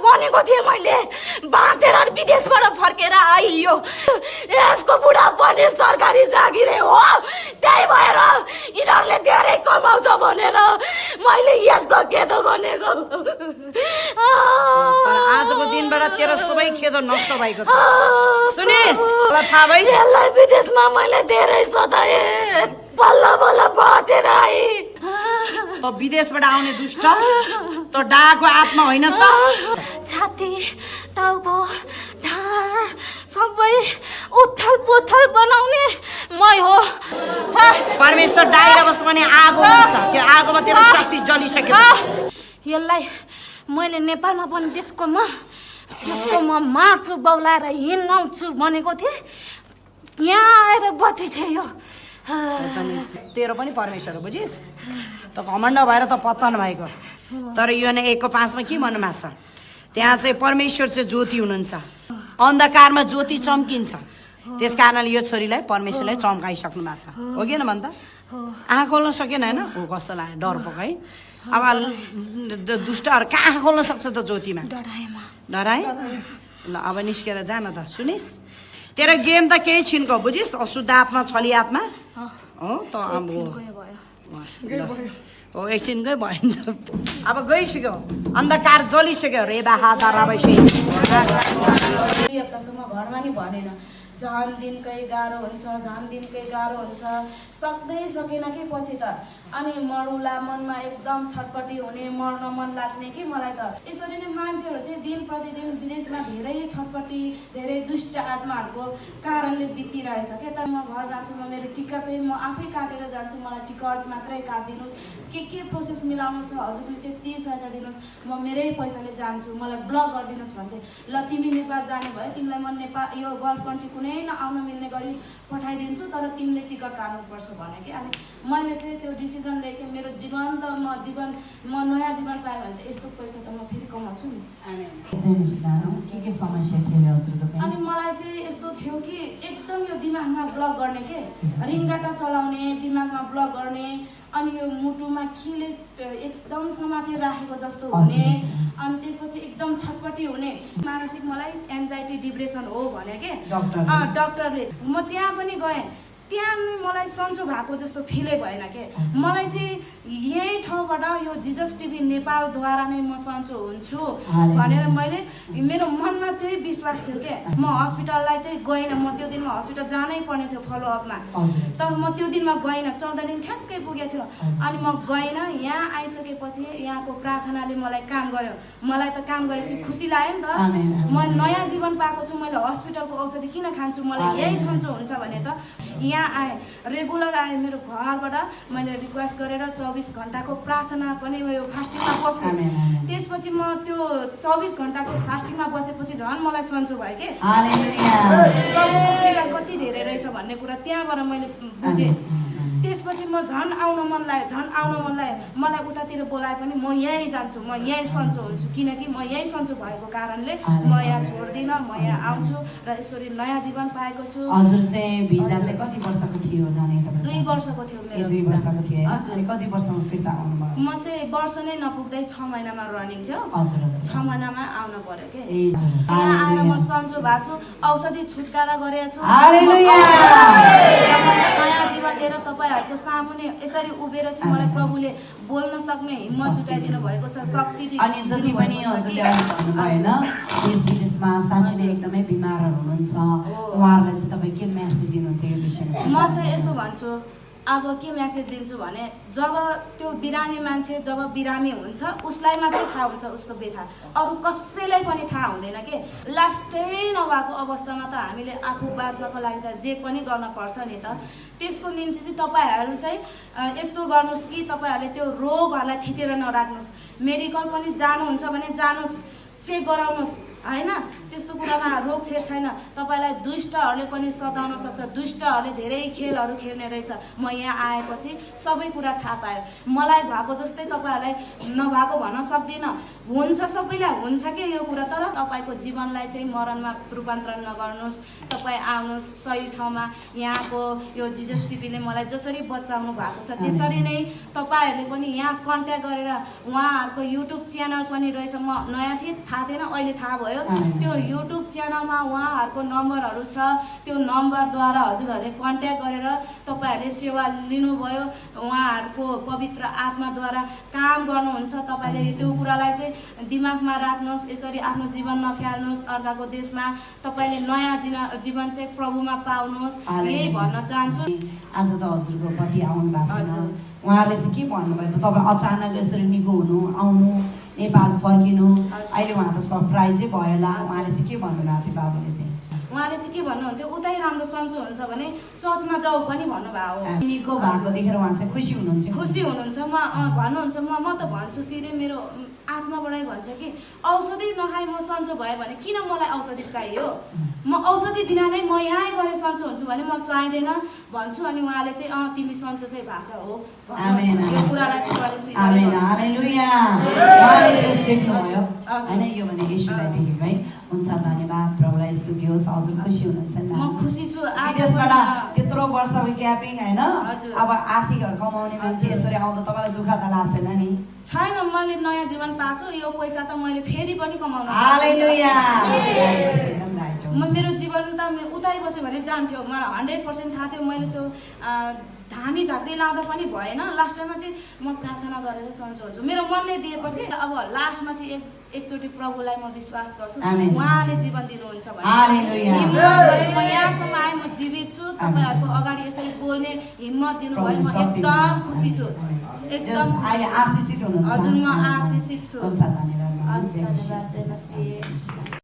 भनेको थिएँ मैले बाँचेर विदेशबाट फर्केर आइयो यसको बुढापा सरकारी जागिरै हो त्यही भएर यिनीहरूले धेरै कमाउँछ भनेर मैले यसको खेदो गरेको आजको दिनबाट तेरो सबै खेदो नष्ट भएको छ सुनिस थाहा भइ यसलाई विदेशमा मैले धेरै सताए बल्ल बल्ल बाँचेर आए त विदेशबाट आउने दुष्ट त डाको आत्मा होइन छाती टाउको ढाड सबै उथल पुथल बनाउने मै हो परमेश्वर डाएर बस्छ भने आगो हुन्छ त्यो आगोमा तेरो शक्ति जलिसक्यो यसलाई मैले नेपालमा पनि त्यसको म मार्छु बौलाएर हिँडाउँछु भनेको थिएँ यहाँ आएर बची छ यो तेरो पनि परमेश्वर हो बुझिस त घमण्ड भएर त पत्ता नभएको तर यो 1:5 के भन्नुमा छ त्यहाँ चाहिँ परमेश्वर चाहिँ ज्योति हुनुहुन्छ अन्धकारमा ज्योति चम्किन्छ त्यस कारणले यो छोरीलाई परमेश्वरले चम्काइसक्नु भएको छ हो कि भन त आँखा खोल्न सकेन होइन हो कस्तो लाग्यो डर पो है अब दुष्टहरू कहाँ खोल्न सक्छ त ज्योतिमा डराए ल अब निस्केर जान त सुनिस तेरो गेम त केही छिनको बुझिस अशुद्ध आत्मा छली आत्मा हो त अब हो एकछिनकै भयो नि त अब गइसक्यो अन्धकार जलिसक्यो रेबा हात राबैसी घरमा नि भनेन झन् दिनकै गाह्रो हुन्छ सक्दै सकेन कि पछि त अनि मरुला मनमा एकदम छटपटी हुने मर्न मन लाग्ने कि मलाई त यसरी नै मान्छेहरू चाहिँ दिन प्रतिदिन विदेशमा धेरै छटपटी धेरै दुष्ट आत्माहरूको कारणले बितिरहेछ क्या त म घर जान्छु म मेरो टिकटै म आफै काटेर जान्छु मलाई टिकट मात्रै काटिदिनुहोस् के प्रोसेस मिलाउनु छ हजुरले त्यति सहायता दिनुहोस् म मेरै पैसाले जान्छु मलाई ब्लक गरिदिनुहोस् भन्थे ल तिमी नेपाल जाने भयो तिमीलाई म नेपाल यो गल्फ कन्ट्री कुनै नआउन मिल्ने गरी पठाइदिन्छु तर तिमीले टिकट काट्नुपर्छ भने कि अनि मैले चाहिँ त्यो डिसिजन लिएँ मेरो जीवन त म नयाँ जीवन पाएँ भने त यस्तो पैसा त म फेरि कमाउँछु नि के समस्या थियो हजुरको चाहिँ अनि मलाई चाहिँ यस्तो थियो कि एकदम यो दिमागमा ब्लक गर्ने के रिङ्गाटा चलाउने दिमागमा ब्लक गर्ने अनि यो मुटुमा खिले एकदम समातेर राखेको जस्तो हुने अनि त्यसपछि एकदम छटपटी हुने मानसिक मलाई एन्जाइटी डिप्रेसन हो भने के डक्टरले म त्यहाँ पनि गएँ त्यहाँ मलाई सन्चो भएको जस्तो फिलै भएन के मलाई चाहिँ यही ठाउँबाट यो जिजस टिभी नेपालद्वारा नै म सन्चो हुन्छु भनेर मैले मेरो मनमा त्यही विश्वास थियो के म हस्पिटललाई चाहिँ गएन म त्यो दिनमा हस्पिटल जानै पर्ने थियो फलोअपमा तर म त्यो दिनमा गएन 14 दिन ठ्याक्कै पुगेको थियो अनि म गएन यहाँ आइसकेपछि यहाँको प्रार्थनाले मलाई काम गर्यो मलाई त काम गरेपछि खुसी लाग्यो नि त म नयाँ जीवन पाएको छु मैले हस्पिटलको औषधि किन खान्छु मलाई यही सन्चो हुन्छ भने त यहाँ आएँ रेगुलर आएँ मेरो घरबाट मैले रिक्वेस्ट गरेर 24 घण्टाको प्रार्थना पनि यो फास्टिङमा बसेँ त्यसपछि म त्यो 24 घण्टाको फास्टिङमा बसेपछि झन् मलाई सन्चो भयो के कति धेरै रहेछ भन्ने कुरा त्यहाँबाट मैले बुझेँ त्यसपछि म झन् आउन मन लाग्यो मलाई उतातिर बोलाए पनि म यहीँ जान्छु म यहीँ सन्चो हुन्छु किनकि म यहीँ सन्चो भएको कारणले म यहाँ छोड्दिनँ म यहाँ आउँछु र यसरी नयाँ जीवन पाएको छु हजुर चाहिँ भिजा चाहिँ कति वर्षको थियो नानी तपाईँ 2 वर्षको थियो मेरो 2 वर्षको थियो हजुर कति वर्षमा फिर्ता आउनुभयो म चाहिँ वर्ष नै नपुग्दै 6 महिनामा रनिङ थियो हजुर 6 महिनामा आउन पर्यो के यहाँ आएर म सन्चो भएको छु औषधि छुटकारा गरेको छु हालेलुया नयाँ जीवन लिएर तपाईहरुको सामुने यसरी उभिएर चाहिँ मलाई प्रभुले बोल्न सक्ने हिम्मत जुटाइदिनु भएको छ शक्ति दिनु अनि जति पनि हजुरले भन्नुभयो हैन देश विदेशमा साँच्चै नै एकदमै बिमारहरू हुनुहुन्छ उहाँहरूलाई चाहिँ तपाईँ के मेसेज दिनुहुन्छ यो विषयमा म चाहिँ यसो भन्छु अब के मेसेज दिन्छु भने जब त्यो बिरामी मान्छे जब बिरामी हुन्छ उसलाई मात्रै थाहा हुन्छ उसको व्यथा अरू कसैलाई पनि थाहा हुँदैन के लास्टै नभएको अवस्थामा त हामीले आफू बाँच्नको लागि त जे पनि गर्न पर्छ नि त त्यसको निम्ति चाहिँ तपाईहरु चाहिँ यस्तो गर्नुस् कि तपाईहरुले त्यो रोगहरुलाई थिचेर नराख्नुस् मेडिकल पनि जानुहुन्छ भने जानुस् चेक गराउनुस् होइन त्यस्तो कुरामा रोकछेक छैन। तपाईँलाई दुष्टहरूले पनि सताउन सक्छ, दुष्टहरूले धेरै खेलहरू खेल्ने रहेछ। म यहाँ आएपछि सबै कुरा थाहा पाएँ। मलाई भएको जस्तै तपाईँहरूलाई नभएको भन्न सक्दिनँ, हुन्छ सबैलाई हुन्छ कि यो कुरा, तर तपाईँको जीवनलाई चाहिँ मरणमा रूपान्तरण नगर्नुहोस्। तपाईँ आउनुहोस् सही ठाउँमा। यहाँको यो जिजस टिभीले मलाई जसरी बचाउनु भएको छ त्यसरी नै तपाईँहरूले पनि यहाँ कन्ट्याक्ट गरेर उहाँहरूको युट्युब च्यानल पनि रहेछ। म नयाँ थिएँ, थाहा थिएन, अहिले थाहा भयो। त्यो युट्युब च्यानलमा उहाँहरूको नम्बरहरू छ, त्यो नम्बरद्वारा हजुरहरूले कन्ट्याक्ट गरेर तपाईँहरूले सेवा लिनुभयो। उहाँहरूको पवित्र आत्माद्वारा काम गर्नुहुन्छ। तपाईँले त्यो कुरालाई चाहिँ दिमागमा राख्नुहोस्, यसरी आफ्नो जीवनमा फ्याल्नुहोस्। अर्काको देशमा तपाईँले नयाँ जीवन चाहिँ प्रभुमा पाउनुहोस्, यही भन्न चाहन्छु। आज त हजुरको पति आउनु भएको छैन, उहाँले चाहिँ के भन्नुभयो त? तपाईँ अचानक यसरी निको हुनु, आउनु, नेपाल फर्किनु, अहिले उहाँ त सरप्राइजै भयो होला। उहाँले चाहिँ के भन्नुभएको थियो बाबुले चाहिँ? उहाँले चाहिँ के भन्नुहुन्थ्यो, उतै राम्रो सन्चो हुन्छ भने चर्चमा जाऊ पनि भन्नुभएको हो। निको भएको देखेर उहाँ चाहिँ खुसी हुनुहुन्छ? खुसी हुनुहुन्छ। म भन्नुहुन्छ, म त भन्छु सिधै, मेरो आत्माबाटै भन्छ कि औषधि नखाइ म सन्चो भयो भने किन मलाई औषधि चाहियो? म औषधि बिना नै म यहीँ गएर सन्चो हुन्छु भने म चाहिँदैन भन्छु। अनि उहाँले चाहिँ तिमी सन्चो चाहिँ भएको हो, यो कुरालाई चाहिँ उहाँले स्वीकार देख्नुभयो होइन? यो भने यीशुलाई देखेको है। हुन्छ, धन्यवाद, प्रभुलाई स्तुति होस्। हजुर खुसी हुनुहुन्छ? म खुसी छु। विदेशबाट त्यत्रो वर्ष ग्यापिङ होइन, अब आर्थिकहरू कमाउने मान्छे यसरी आउँदा तपाईँलाई दुःख त लाग्दैन नि? छैन, मैले नयाँ जीवन पाएको छु। यो पैसा त मैले फेरि पनि कमाउन हालेलुया। मेरो जीवन त उतै बस्यो भने जान्थ्यो। मलाई 100% थाहा थियो। मैले त्यो धामी झाँक्री लाउँदा पनि भएन। लास्ट टाइममा चाहिँ म प्रार्थना गरेर सन्चो हुन्छु। मेरो मनले दिएपछि अब लास्टमा चाहिँ एकचोटि प्रभुलाई म विश्वास गर्छु, उहाँले जीवन दिनुहुन्छ भने म यहाँसम्म आएँ, म जीवित छु। तपाईँहरूको अगाडि यसरी बोल्ने हिम्मत दिनुभयो, म एकदम खुसी छु, एकदम आशिषित हुनुहुन्छ। हजुर, म आशिषित छु। धन्यवाद। धन्यवाद।